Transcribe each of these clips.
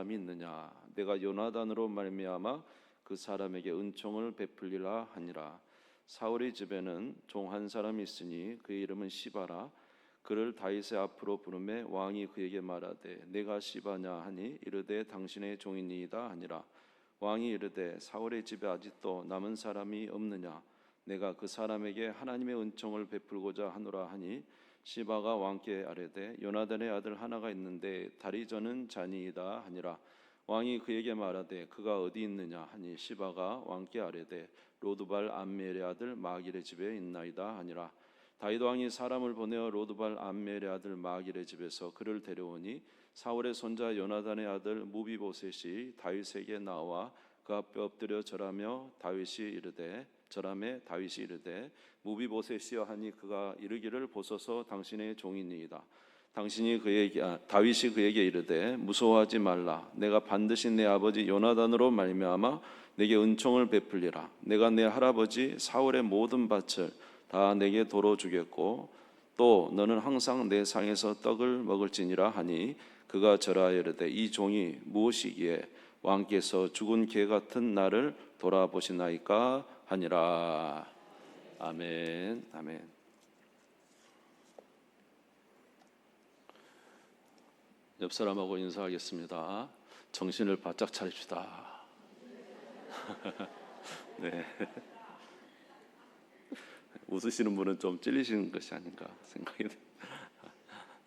사람이 있느냐? 내가 요나단으로 말미암아 그 사람에게 은총을 베풀리라 하니라. 사울의 집에는 종 한 사람이 있으니 그의 이름은 시바라. 그를 다윗의 앞으로 부르매 왕이 그에게 말하되 내가 시바냐 하니 이르되 당신의 종이니이다 하니라. 왕이 이르되 사울의 집에 아직도 남은 사람이 없느냐? 내가 그 사람에게 하나님의 은총을 베풀고자 하노라 하니 시바가 왕께 아뢰되 요나단의 아들 하나가 있는데 다리 저는 자니이다 하니라. 왕이 그에게 말하되 그가 어디 있느냐 하니 시바가 왕께 아뢰되 로드발 암멜의 아들 마길의 집에 있나이다 하니라. 다윗 왕이 사람을 보내어 로드발 암멜의 아들 마길의 집에서 그를 데려오니 사울의 손자 요나단의 아들 무비보셋이 다윗에게 나와 그 앞에 엎드려 절하며 다윗이 이르되 무비보셋이여 하니 그가 이르기를 보소서 당신의 종이니이다. 다윗이 그에게 이르되 무서워하지 말라. 내가 반드시 내 아버지 요나단으로 말미암아 내게 은총을 베풀리라. 내가 내 할아버지 사울의 모든 밭을 다 내게 도로 주겠고 또 너는 항상 내 상에서 떡을 먹을지니라 하니 그가 절하여 이르되 이 종이 무엇이기에 왕께서 죽은 개 같은 나를 돌아보시나이까 하니라. 아멘. 아멘. 옆 사람하고 인사하겠습니다. 정신을 바짝 차립시다. 네. 웃으시는 분은 좀 찔리시는 것이 아닌가 생각이 듭니다.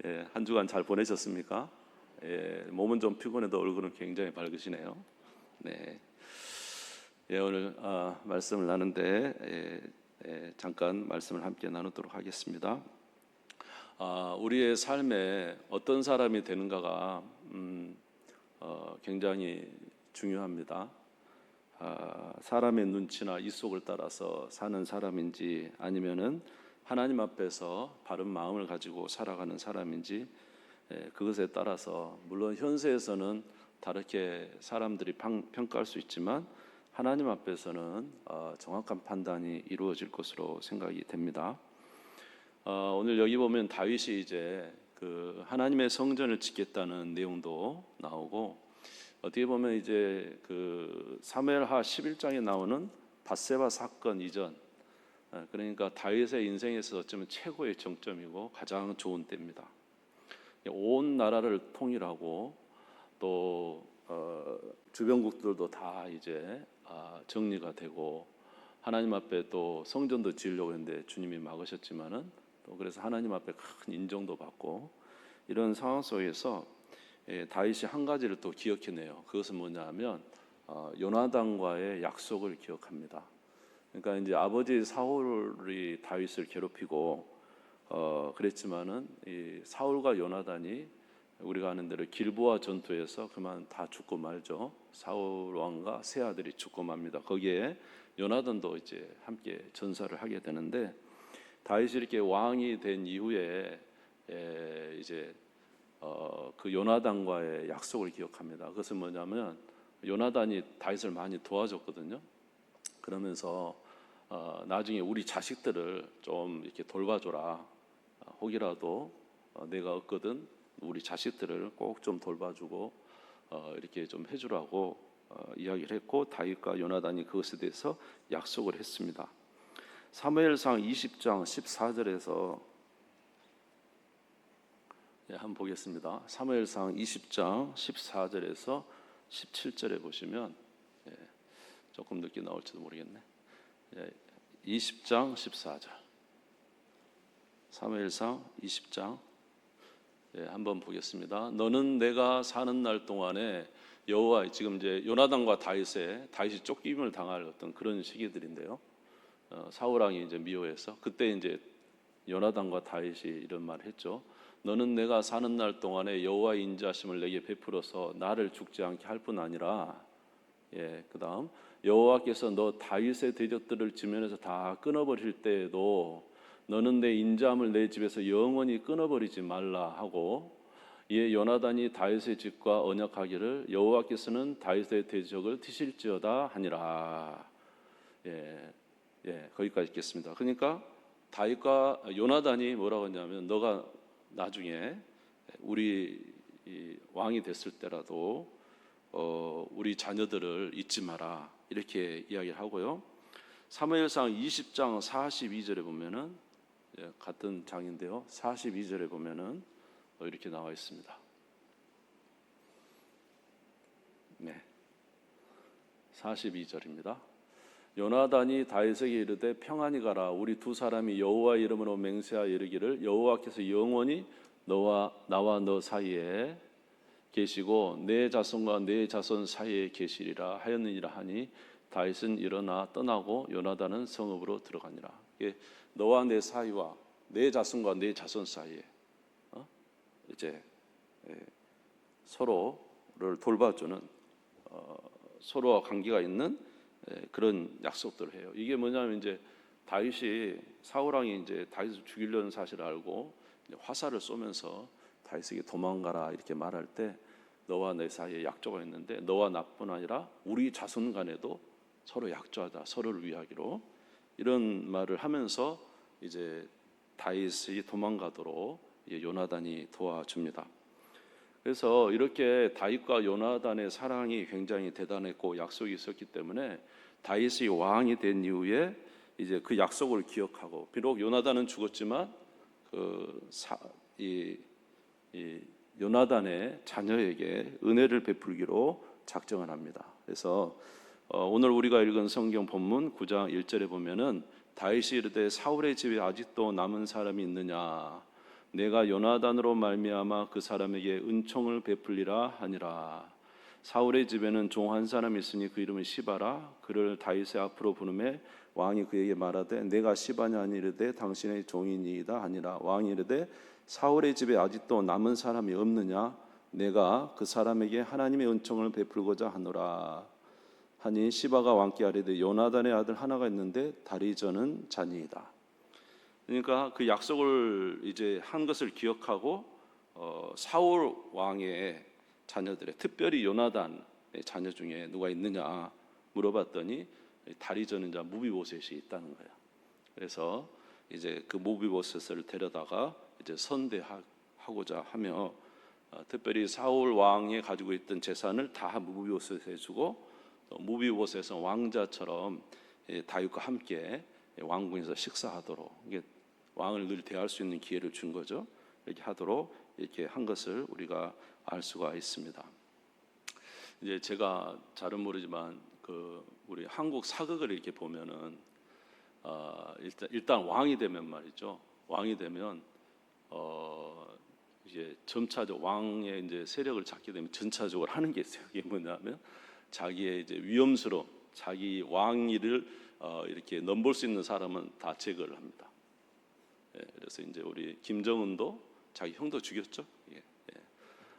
예, 한 주간 잘 보내셨습니까? 예, 몸은 좀 피곤해도 얼굴은 굉장히 밝으시네요. 네. 예, 오늘 말씀을 나누는데 잠깐 말씀을 함께 나누도록 하겠습니다. 우리의 삶에 어떤 사람이 되는가가 굉장히 중요합니다. 사람의 눈치나 이속을 따라서 사는 사람인지 아니면은 하나님 앞에서 바른 마음을 가지고 살아가는 사람인지 그것에 따라서 물론 현세에서는 다르게 사람들이 평가할 수 있지만 하나님 앞에서는 정확한 판단이 이루어질 것으로 생각이 됩니다. 오늘 여기 보면 다윗이 이제 그 하나님의 성전을 짓겠다는 내용도 나오고 어떻게 보면 이제 그 사무엘하 11장에 나오는 밧세바 사건 이전, 그러니까 다윗의 인생에서 어쩌면 최고의 정점이고 가장 좋은 때입니다. 온 나라를 통일하고 또 주변국들도 다 이제 정리가 되고 하나님 앞에 또 성전도 지으려고 했는데 주님이 막으셨지만은 또 그래서 하나님 앞에 큰 인정도 받고 이런 상황 속에서 다윗이 한 가지를 또 기억해내요. 그것은 뭐냐면 요나단과의 약속을 기억합니다. 그러니까 이제 아버지 사울이 다윗을 괴롭히고 그랬지만은 이 사울과 요나단이 우리가 아는 대로 길보아 전투에서 그만 다 죽고 말죠. 사울 왕과 세 아들이 죽고 맙니다. 거기에 요나단도 이제 함께 전사를 하게 되는데 다윗이 이렇게 왕이 된 이후에 이제 그 요나단과의 약속을 기억합니다. 그것은 뭐냐면 요나단이 다윗을 많이 도와줬거든요. 그러면서 나중에 우리 자식들을 좀 이렇게 돌봐줘라. 혹이라도 내가 없거든 우리 자식들을 꼭 좀 돌봐주고 이렇게 좀 해주라고 이야기를 했고 다윗과 요나단이 그것에 대해서 약속을 했습니다. 사무엘상 20장 14절에서 한번 보겠습니다. 사무엘상 20장 14절에서 17절에 보시면 조금 늦게 나올지도 모르겠네. 20장 14절 사무엘상 20장 한번 보겠습니다. 너는 내가 사는 날 동안에 여호와 지금 이제 요나단과 다윗이 쫓김을 당할 어떤 그런 시기들인데요. 사울 왕이 이제 미워해서 그때 이제 요나단과 다윗이 이런 말을 했죠. 너는 내가 사는 날 동안에 여호와의 인자하심을 내게 베풀어서 나를 죽지 않게 할 뿐 아니라 그다음 여호와께서 너 다윗의 대적들을 지면에서 다 끊어버릴 때에도 너는 내 인자함을 내 집에서 영원히 끊어버리지 말라 하고 이에 요나단이 다윗의 집과 언약하기를 여호와께서는 다윗의 대적을 티실지어다 하니라. 거기까지 읽겠습니다. 그러니까 다윗과 요나단이 뭐라고 했냐면 너가 나중에 우리 왕이 됐을 때라도 우리 자녀들을 잊지 마라 이렇게 이야기를 하고요. 사무엘상 20장 42절에 보면은 같은 장인데요. 42절에 보면은 이렇게 나와 있습니다. 네, 42절입니다. 요나단이 다윗에게 이르되 평안히 가라. 우리 두 사람이 여호와 이름으로 맹세하여 이르기를 여호와께서 영원히 나와 너 사이에 계시고 내 자손과 내 자손 사이에 계시리라 하였느니라 하니 다윗은 일어나 떠나고 요나단은 성읍으로 들어가니라. 너와 내 사이와 내 자손과 내 자손 사이에 이제 서로를 돌봐주는 서로와 관계가 있는 그런 약속들을 해요. 이게 뭐냐면 이제 다윗이 사울 왕이 이제 다윗을 죽이려는 사실을 알고 화살을 쏘면서 다윗에게 도망가라 이렇게 말할 때 너와 내 사이에 약조가 있는데 너와 나뿐 아니라 우리 자손 간에도 서로 약조하자 서로를 위하기로 이런 말을 하면서 이제 다윗이 도망가도록 요나단이 도와줍니다. 그래서 이렇게 다윗과 요나단의 사랑이 굉장히 대단했고 약속이 있었기 때문에 다윗이 왕이 된 이후에 이제 그 약속을 기억하고 비록 요나단은 죽었지만 이 요나단의 자녀에게 은혜를 베풀기로 작정을 합니다. 그래서 오늘 우리가 읽은 성경 본문 9장 1절에 보면은 다윗이 이르되 사울의 집에 아직도 남은 사람이 있느냐 내가 요나단으로 말미암아 그 사람에게 은총을 베풀리라 하니라. 사울의 집에는 종 한 사람이 있으니 그 이름은 시바라. 그를 다윗의 앞으로 부르매 왕이 그에게 말하되 내가 시바냐 하니 이르되 당신의 종이니이다 하니라. 왕이 이르되 사울의 집에 아직도 남은 사람이 없느냐 내가 그 사람에게 하나님의 은총을 베풀고자 하노라 하니 시바가 왕께 아뢰되 요나단의 아들 하나가 있는데 다리저는 자니이다. 그러니까 그 약속을 이제 한 것을 기억하고 사울 왕의 자녀들의 특별히 요나단의 자녀 중에 누가 있느냐 물어봤더니 다리 저는 자 무비보셋이 있다는 거예요. 그래서 이제 그 무비보셋을 데려다가 이제 선대하고자 하며 특별히 사울 왕이 가지고 있던 재산을 다 무비보셋에 주고 또 무비보셋은 왕자처럼 다윗과 함께 왕궁에서 식사하도록 이게 왕을 늘 대할 수 있는 기회를 준 거죠. 이렇게 하도록 이렇게 한 것을 우리가 알 수가 있습니다. 이제 제가 잘은 모르지만 그 우리 한국 사극을 이렇게 보면은 일단 왕이 되면 말이죠. 왕이 되면 이제 점차적 왕의 이제 세력을 잡게 되면 전차적으로 하는 게 있어요. 이게 뭐냐면 자기의 이제 위험스러운 자기 왕위를 이렇게 넘볼 수 있는 사람은 다 제거를 합니다. 그래서 이제 우리 김정은도 자기 형도 죽였죠.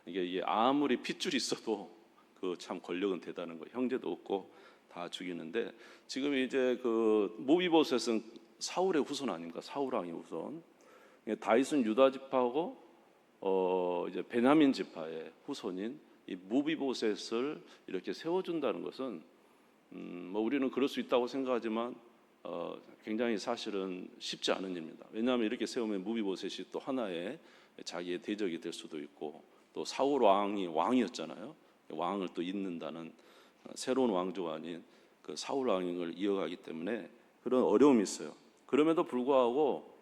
이게 아무리 핏줄이 있어도 그 참 권력은 대단한 거예요. 형제도 없고 다 죽이는데 지금 이제 그 무비보셋은 사울의 후손 아닌가? 사울 왕의 후손. 다윗은 유다 지파고 이제 베냐민 지파의 후손인 이 무비보셋을 이렇게 세워준다는 것은 뭐 우리는 그럴 수 있다고 생각하지만 굉장히 사실은 쉽지 않은 일입니다. 왜냐하면 이렇게 세우면 무비보셋이 또 하나의 자기의 대적이 될 수도 있고 또 사울 왕이 왕이었잖아요. 왕을 또 잇는다는 새로운 왕조가 아닌 그 사울 왕을 이어가기 때문에 그런 어려움이 있어요. 그럼에도 불구하고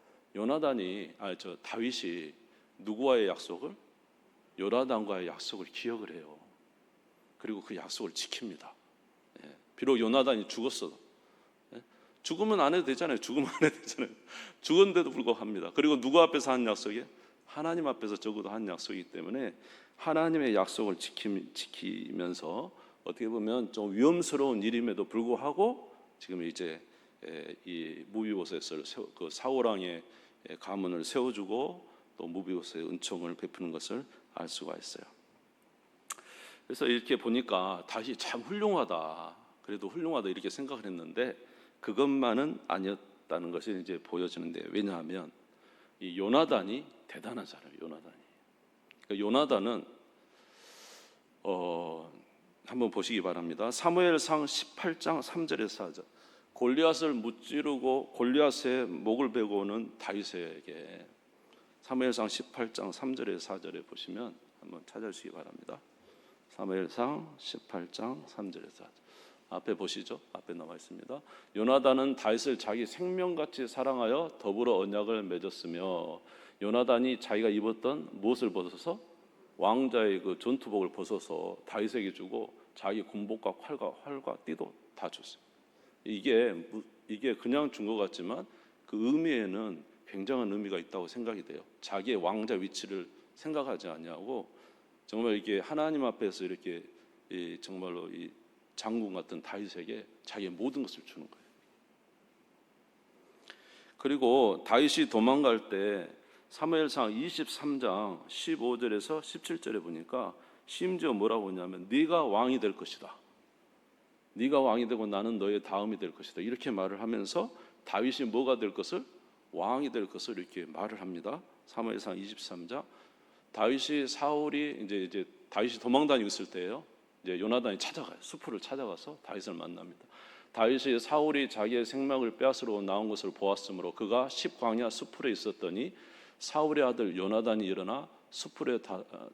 다윗이 누구와의 약속을? 요나단과의 약속을 기억을 해요. 그리고 그 약속을 지킵니다. 비록 요나단이 죽었어도 죽으면 안 해도 되잖아요. 죽었는데도 불구하고 합니다. 그리고 누구 앞에서 한 약속이에요? 하나님 앞에서 적어도 한 약속이기 때문에 하나님의 약속을 지키면서 어떻게 보면 좀 위험스러운 일임에도 불구하고 지금 이제 이 무비보셋을 그 사울 왕의 가문을 세워주고 또 무비보셋의 은총을 베푸는 것을 알 수가 있어요. 그래서 이렇게 보니까 다시 참 훌륭하다. 그래도 훌륭하다 이렇게 생각을 했는데 그것만은 아니었다는 것이 이제 보여지는데 왜냐하면 이 요나단이 대단한 사람이에요. 그러니까 요나단은 한번 보시기 바랍니다. 사무엘상 18장 3절에서 4절 골리앗을 무찌르고 골리앗의 목을 베고 오는 다윗에게 사무엘상 18장 3절에서 4절에 보시면 한번 찾아주시기 바랍니다. 사무엘상 18장 3절에서 앞에 보시죠. 앞에 나와 있습니다. 요나단은 다윗을 자기 생명같이 사랑하여 더불어 언약을 맺었으며 요나단이 자기가 입었던 무엇을 벗어서 왕자의 그 전투복을 벗어서 다윗에게 주고 자기 군복과 활과 띠도 다 줬어요. 이게 그냥 준 것 같지만 그 의미에는 굉장한 의미가 있다고 생각이 돼요. 자기의 왕자 위치를 생각하지 않냐고 정말 이게 하나님 앞에서 이렇게 정말로 이 장군 같은 다윗에게 자기의 모든 것을 주는 거예요. 그리고 다윗이 도망갈 때 사무엘상 23장 15절에서 17절에 보니까 심지어 뭐라고 하냐면 네가 왕이 될 것이다. 네가 왕이 되고 나는 너의 다음이 될 것이다. 이렇게 말을 하면서 다윗이 뭐가 될 것을 왕이 될 것을 이렇게 말을 합니다. 사무엘상 23장 다윗이 사울이 이제 다윗이 도망다니고 있을 때예요. 이제 요나단이 찾아가요. 수풀을 찾아가서 다윗을 만납니다. 다윗이 사울이 자기의 생명을 빼앗으러 나온 것을 보았으므로 그가 십광야 수풀에 있었더니 사울의 아들 요나단이 일어나 수풀에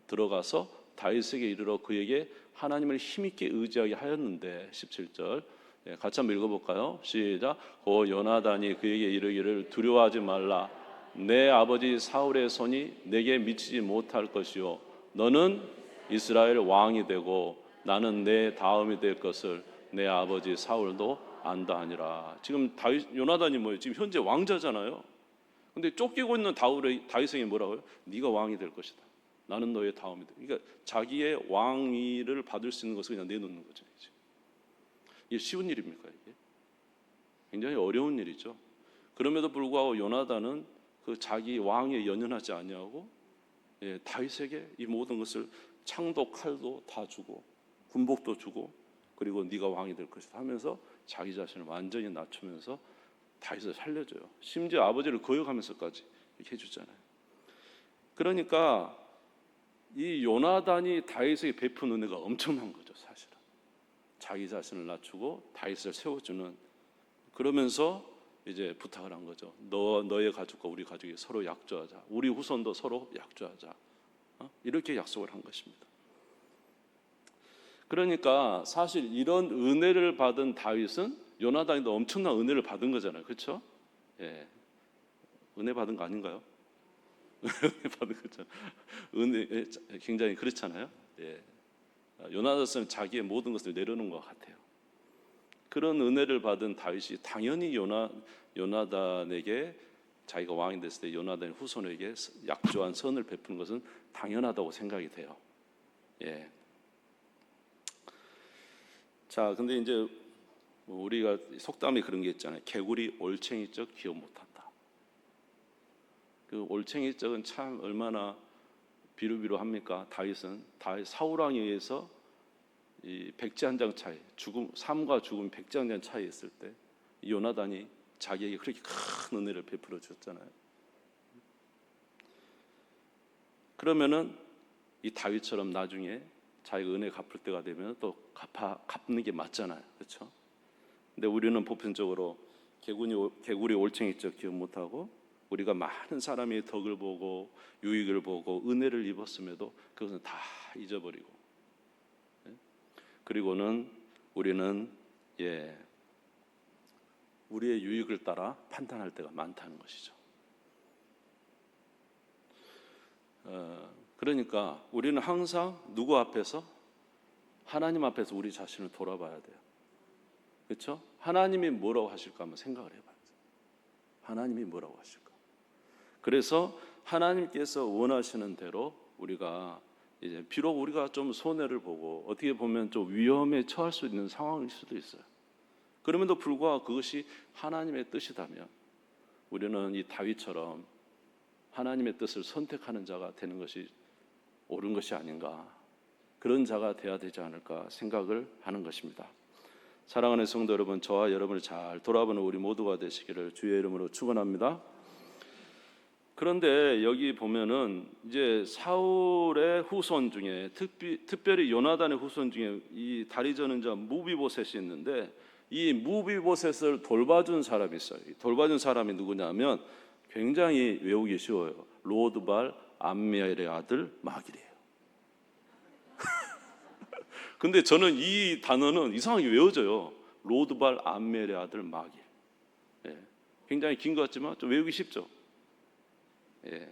들어가서 다윗에게 이르러 그에게 하나님을 힘있게 의지하게 하였는데 17절 같이 한번 읽어볼까요? 시작. 고 요나단이 그에게 이르기를 두려워하지 말라. 내 아버지 사울의 손이 내게 미치지 못할 것이요 너는 이스라엘 왕이 되고 나는 내 다음이 될 것을 내 아버지 사울도 안다 하니라. 지금 요나단이 뭐예요? 지금 현재 왕자잖아요. 근데 쫓기고 있는 다윗에게 뭐라고요? 네가 왕이 될 것이다. 나는 너의 다음이 돼. 그러니까 자기의 왕위를 받을 수 있는 것을 그냥 내놓는 거죠. 이게 쉬운 일입니까? 이게 굉장히 어려운 일이죠. 그럼에도 불구하고 요나단은 그 자기 왕에 연연하지 아니하고 다윗에게 이 모든 것을 창도 칼도 다 주고 군복도 주고 그리고 네가 왕이 될 것이다 하면서 자기 자신을 완전히 낮추면서 다윗을 살려줘요. 심지어 아버지를 거역하면서까지 이렇게 해주잖아요. 그러니까 이 요나단이 다윗에게 베푼 은혜가 엄청난 거죠. 사실은 자기 자신을 낮추고 다윗을 세워주는, 그러면서 이제 부탁을 한 거죠. 너의 가족과 우리 가족이 서로 약조하자. 우리 후손도 서로 약조하자. 이렇게 약속을 한 것입니다. 그러니까 사실 이런 은혜를 받은 다윗은 요나단이도 엄청난 은혜를 받은 거잖아요. 그렇죠? 예. 은혜 받은 거 아닌가요? 은혜 받은 거죠. 은혜 굉장히 그렇잖아요. 예. 요나단은 자기의 모든 것을 내려놓은 것 같아요. 그런 은혜를 받은 다윗이 당연히 요나단에게 자기가 왕이 됐을 때 요나단의 후손에게 약조한 선을 베푸는 것은 당연하다고 생각이 돼요. 예. 자, 근데 이제 우리가 속담에 그런 게 있잖아요. 개구리 올챙이적 기억 못한다. 그 올챙이적은 참 얼마나 비루비루합니까? 다윗은 사울 왕에 의해서 이 백지 한 장 차이, 삶과 죽음 백지 한 장 차이 있을 때 요나단이 자기에게 그렇게 큰 은혜를 베풀어 주었잖아요. 그러면은 이 다윗처럼 나중에 자기가 은혜 갚을 때가 되면 또 갚는 게 맞잖아요. 그렇죠? 근데 우리는 보편적으로 개구리 올챙이적 기억 못하고 우리가 많은 사람의 덕을 보고 유익을 보고 은혜를 입었음에도 그것은 다 잊어버리고, 그리고는 우리는 우리의 유익을 따라 판단할 때가 많다는 것이죠. 그러니까 우리는 항상 누구 앞에서? 하나님 앞에서 우리 자신을 돌아봐야 돼요. 그렇죠? 하나님이 뭐라고 하실까 한번 생각을 해봐야 돼요. 하나님이 뭐라고 하실까? 그래서 하나님께서 원하시는 대로 우리가 이제 비록 우리가 좀 손해를 보고 어떻게 보면 좀 위험에 처할 수 있는 상황일 수도 있어요. 그럼에도 불구하고 그것이 하나님의 뜻이라면 우리는 이 다윗처럼 하나님의 뜻을 선택하는 자가 되는 것이 옳은 것이 아닌가, 그런 자가 되어야 되지 않을까 생각을 하는 것입니다. 사랑하는 성도 여러분, 저와 여러분을 잘 돌아보는 우리 모두가 되시기를 주의 이름으로 축원합니다. 그런데 여기 보면은 이제 사울의 후손 중에 특별히 요나단의 후손 중에 이 다리 저는 자 무비보셋이 있는데, 이 무비보셋을 돌봐준 사람이 있어요. 돌봐준 사람이 누구냐면 굉장히 외우기 쉬워요. 로드발 암미엘의 아들 마길이에요. 근데 저는 이 단어는 이상하게 외워져요. 로드발 암멜의 아들 마길. 예, 굉장히 긴 것 같지만 좀 외우기 쉽죠. 예,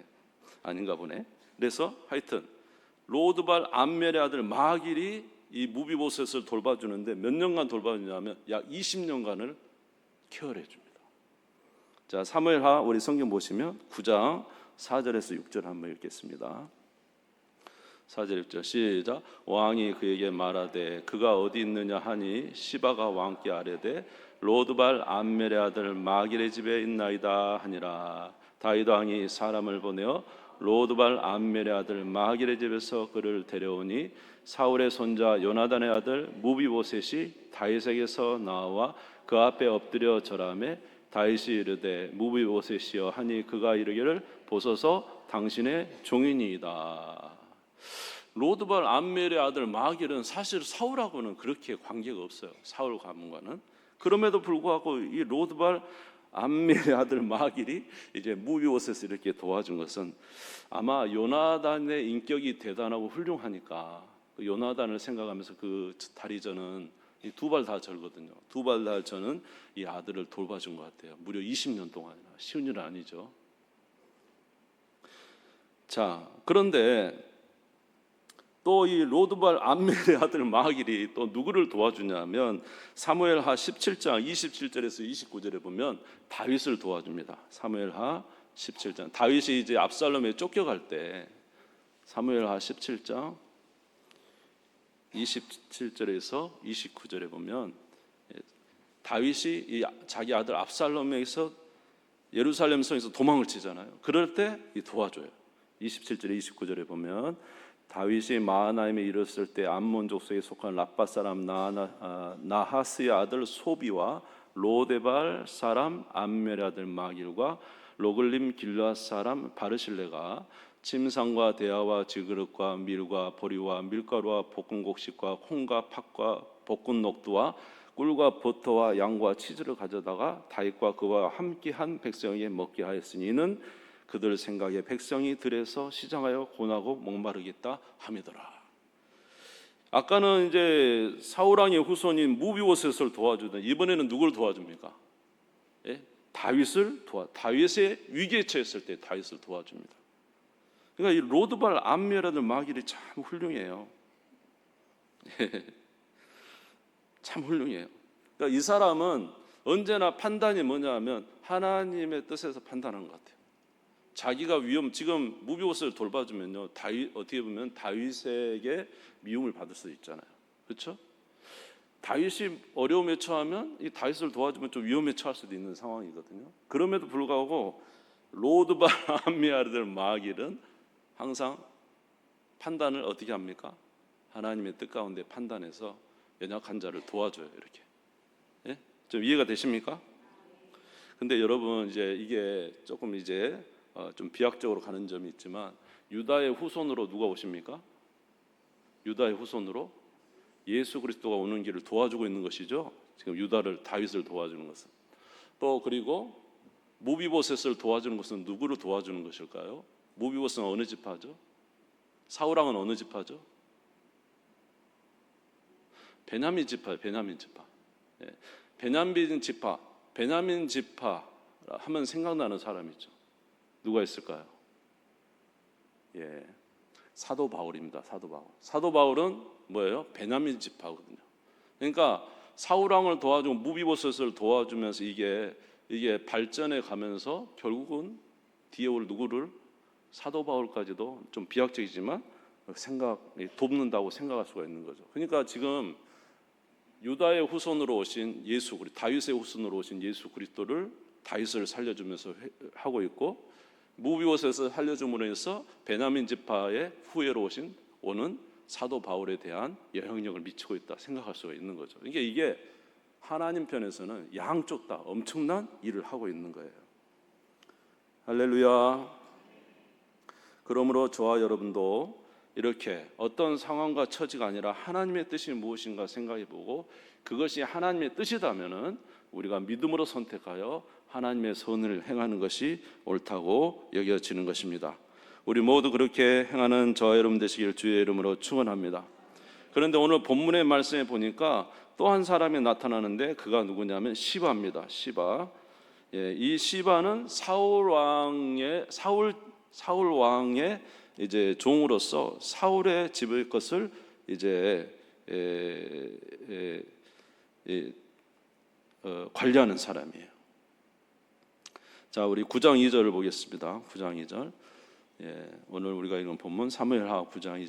아닌가 보네. 그래서 하여튼 로드발 암멜의 아들 마길이 이 무비보셋을 돌봐주는데 몇 년간 돌봐주냐면 약 20년간을 케어를 해줍니다. 자, 사무엘하 우리 성경 보시면 9장 4절에서 6절 한번 읽겠습니다. 4절 6절 시작. 왕이 그에게 말하되 그가 어디 있느냐 하니 시바가 왕께 아뢰되 로드발 암멜의 아들 마길의 집에 있나이다 하니라. 다윗 왕이 사람을 보내어 로드발 암멜의 아들 마길의 집에서 그를 데려오니 사울의 손자 요나단의 아들 무비보셋이 다윗에게서 나와 그 앞에 엎드려 절하매 다윗이 이르되 무비보셋이여 하니 그가 이르기를 보소서 당신의 종이니이다. 로드발 암멜의 아들 마길은 사실 사울하고는 그렇게 관계가 없어요. 사울 가문과는. 그럼에도 불구하고 이 로드발 암멜의 아들 마길이 이제 무비보셋을 이렇게 도와준 것은 아마 요나단의 인격이 대단하고 훌륭하니까 그 요나단을 생각하면서 그 다리저는 두 발 다 절거든요. 두 발 다 저는 이 아들을 돌봐준 것 같아요. 무려 20년 동안이나. 쉬운 일은 아니죠. 자, 그런데 또 이 로드발 암멜의 아들 마길이 또 누구를 도와주냐면 사무엘하 17장 27절에서 29절에 보면 다윗을 도와줍니다. 사무엘하 17장. 다윗이 이제 압살롬에 쫓겨갈 때 사무엘하 17장 27절에서 29절에 보면 다윗이 자기 아들 압살롬에게서 예루살렘 성에서 도망을 치잖아요. 그럴 때 도와줘요. 27절에 29절에 보면 다윗이 마하나임에 이르렀을 때 암몬 족속에 속한 라빠 사람 나하스의 아들 소비와 로데발 사람 암멜의 아들 마길과 로글림 길앗 사람 바르실레가 침상과 대야와 질그릇과 밀과 보리와 밀가루와 볶은 곡식과 콩과 팥과 볶은 녹두와 꿀과 버터와 양과 치즈를 가져다가 다윗과 그와 함께한 백성에게 먹게 하였으니 이는 그들 생각에 백성이 들에서 시장하여 고나고 목마르겠다 함이더라. 아까는 이제 사울 왕의 후손인 무비보셋을 도와주던 이번에는 누구를 도와줍니까? 예? 다윗의 위기에 처했을 때 다윗을 도와줍니다. 그러니까 이 로드발 암멜의 마길이 참 훌륭해요. 참 훌륭해요. 그러니까 이 사람은 언제나 판단이 뭐냐면 하나님의 뜻에서 판단하는 것 같아요. 자기가 지금 무비보셋을 돌봐주면요, 어떻게 보면 다윗에게 미움을 받을 수 있잖아요. 그렇죠? 다윗이 어려움에 처하면 이 다윗을 도와주면 좀 위험에 처할 수도 있는 상황이거든요. 그럼에도 불구하고 로드발 암멜의 마길은 항상 판단을 어떻게 합니까? 하나님의 뜻 가운데 판단해서 연약한 자를 도와줘요. 이렇게. 예? 좀 이해가 되십니까? 근데 여러분 이제 이게 조금 이제 좀 비약적으로 가는 점이 있지만 유다의 후손으로 누가 오십니까? 유다의 후손으로 예수 그리스도가 오는 길을 도와주고 있는 것이죠. 지금 다윗을 도와주는 것은. 또 그리고 무비보셋을 도와주는 것은 누구를 도와주는 것일까요? 무비보셋은 어느 지파죠? 사울 왕은 어느 지파죠? 베냐민 지파예요. 베냐민 지파. 예. 베냐민 지파 하면 생각나는 사람이 있죠. 누가 있을까요? 예, 사도 바울입니다. 사도 바울. 사도 바울은 뭐예요? 베냐민 지파거든요. 그러니까 사울 왕을 도와주고 무비보셋을 도와주면서 이게 발전해 가면서 결국은 뒤에 올 누구를 사도 바울까지도 좀 비약적이지만 돕는다고 생각할 수가 있는 거죠. 그러니까 지금 유다의 후손으로 오신 다윗의 후손으로 오신 예수 그리스도를 다윗을 살려주면서 하고 있고 무비보셋을 살려줌으로 해서 베냐민 지파의 후예로 오는 사도 바울에 대한 영향력을 미치고 있다 생각할 수가 있는 거죠. 그러니까 이게 하나님 편에서는 양쪽 다 엄청난 일을 하고 있는 거예요. 할렐루야. 그러므로 저와 여러분도 이렇게 어떤 상황과 처지가 아니라 하나님의 뜻이 무엇인가 생각해보고 그것이 하나님의 뜻이라면은 우리가 믿음으로 선택하여 하나님의 선을 행하는 것이 옳다고 여겨지는 것입니다. 우리 모두 그렇게 행하는 저와 여러분 되시길 주의 이름으로 축원합니다. 그런데 오늘 본문의 말씀에 보니까 또 한 사람이 나타나는데 그가 누구냐면 시바입니다. 시바. 이 시바는 사울 왕의 이제 종으로서 사울의 집의 것을 이제 관리하는 사람이에요. 자, 우리 9장 2절을 보겠습니다. 9장 2절. 오늘 우리가 읽은 본문 사무엘하 9장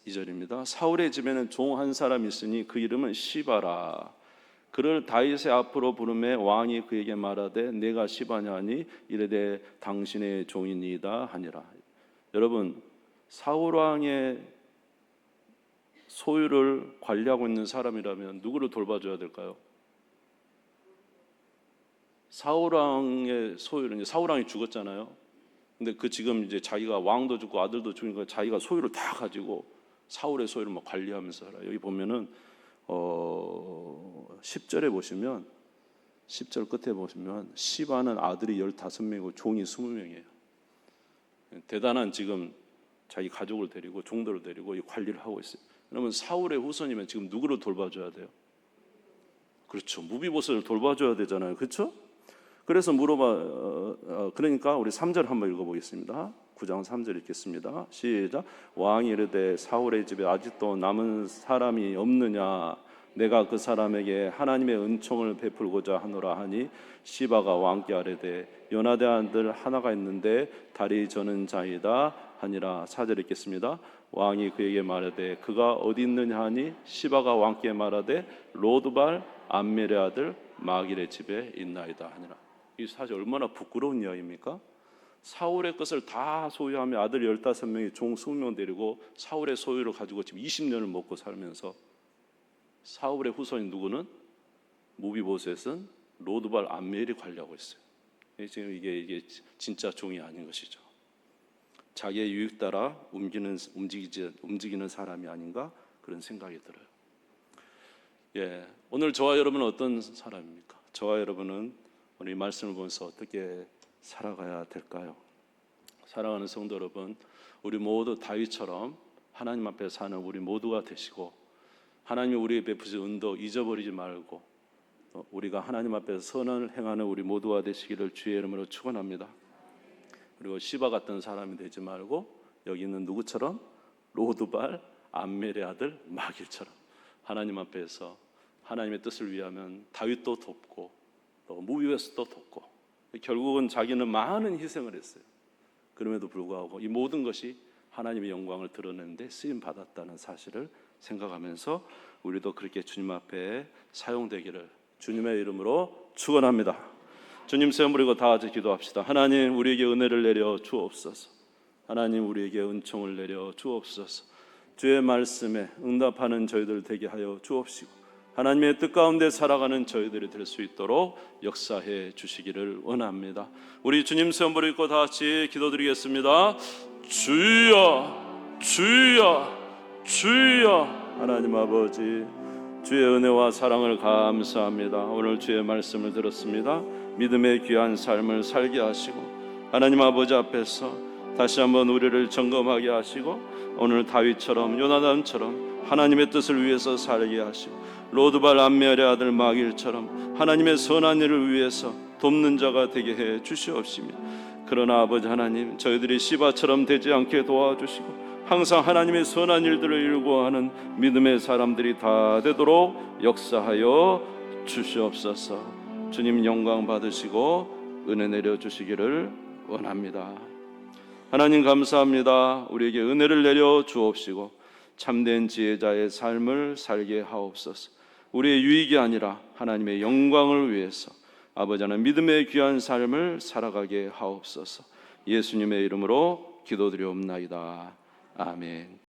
2절입니다. 사울의 집에는 종 한 사람이 있으니 그 이름은 시바라. 그를 다윗의 앞으로 부르매 왕이 그에게 말하되 내가 시바냐 하니 이르되 당신의 종이니이다 하니라. 여러분, 사울 왕의 소유를 관리하고 있는 사람이라면 누구를 돌봐줘야 될까요? 사울 왕의 소유를, 이제 사울 왕이 죽었잖아요. 근데 그 지금 이제 자기가 왕도 죽고 아들도 죽으니까 자기가 소유를 다 가지고 사울의 소유를 막 관리하면서 살아요. 여기 보면은 10절에 보시면 10절 끝에 보시면 시바는 아들이 15명이고 종이 20명이에요. 대단한 지금 자기 가족을 데리고 종들을 데리고 이 관리를 하고 있어요. 그러면 사울의 후손이면 지금 누구를 돌봐줘야 돼요? 그렇죠. 무비보스를 돌봐줘야 되잖아요. 그렇죠? 그래서 그러니까 우리 3절 한번 읽어보겠습니다. 9장 3절 읽겠습니다. 시작. 왕이 이르되 사울의 집에 아직도 남은 사람이 없느냐? 내가 그 사람에게 하나님의 은총을 베풀고자 하노라 하니 시바가 왕께 아뢰되 요나대 아들 하나가 있는데 다리 저는 자이다 하니라. 4절 읽겠습니다. 왕이 그에게 말하되 그가 어디 있느냐 하니 시바가 왕께 말하되 로드발 암멜의 아들 마길의 집에 있나이다 하니라. 이 사실 얼마나 부끄러운 이야기입니까? 사울의 것을 다 소유하며 아들 15명이 종 20명 데리고 사울의 소유를 가지고 지금 20년을 먹고 살면서 사울의 후손인 누구는? 무비보셋은 로드발 암멜이 관리하고 있어요. 지금 이게 진짜 종이 아닌 것이죠. 자기의 유익 따라 움직이는 사람이 아닌가 그런 생각이 들어요. 오늘 저와 여러분은 어떤 사람입니까? 저와 여러분은 우리 말씀을 보면서 어떻게 살아가야 될까요? 사랑하는 성도 여러분, 우리 모두 다윗처럼 하나님 앞에 사는 우리 모두가 되시고 하나님이 우리에게 베푸신 은도 잊어버리지 말고 우리가 하나님 앞에서 선을 행하는 우리 모두가 되시기를 주의 이름으로 축원합니다. 그리고 시바 같은 사람이 되지 말고 여기 있는 누구처럼? 로드발 암멜의 아들 마길처럼 하나님 앞에서 하나님의 뜻을 위하면 다윗도 돕고 또 무비보셋도 돕고 결국은 자기는 많은 희생을 했어요. 그럼에도 불구하고 이 모든 것이 하나님의 영광을 드러내는데 쓰임 받았다는 사실을 생각하면서 우리도 그렇게 주님 앞에 사용되기를 주님의 이름으로 축원합니다. 주님 세움 부리고 다 같이 기도합시다. 하나님, 우리에게 은혜를 내려 주옵소서. 하나님, 우리에게 은총을 내려 주옵소서. 주의 말씀에 응답하는 저희들 되게 하여 주옵시고 하나님의 뜻 가운데 살아가는 저희들이 될 수 있도록 역사해 주시기를 원합니다. 우리 주님 세움 부리고 다 같이 기도드리겠습니다. 주여, 주여, 주여. 하나님 아버지, 주의 은혜와 사랑을 감사합니다. 오늘 주의 말씀을 들었습니다. 믿음의 귀한 삶을 살게 하시고 하나님 아버지 앞에서 다시 한번 우리를 점검하게 하시고 오늘 다윗처럼 요나단처럼 하나님의 뜻을 위해서 살게 하시고 로드발 암멜의 아들 마길처럼 하나님의 선한 일을 위해서 돕는 자가 되게 해 주시옵시며 그러나 아버지 하나님, 저희들이 시바처럼 되지 않게 도와주시고 항상 하나님의 선한 일들을 일구하는 믿음의 사람들이 다 되도록 역사하여 주시옵소서. 주님 영광 받으시고 은혜 내려주시기를 원합니다. 하나님 감사합니다. 우리에게 은혜를 내려 주옵시고 참된 지혜자의 삶을 살게 하옵소서. 우리의 유익이 아니라 하나님의 영광을 위해서 아버지 하나님 믿음의 귀한 삶을 살아가게 하옵소서. 예수님의 이름으로 기도드리옵나이다. 아멘.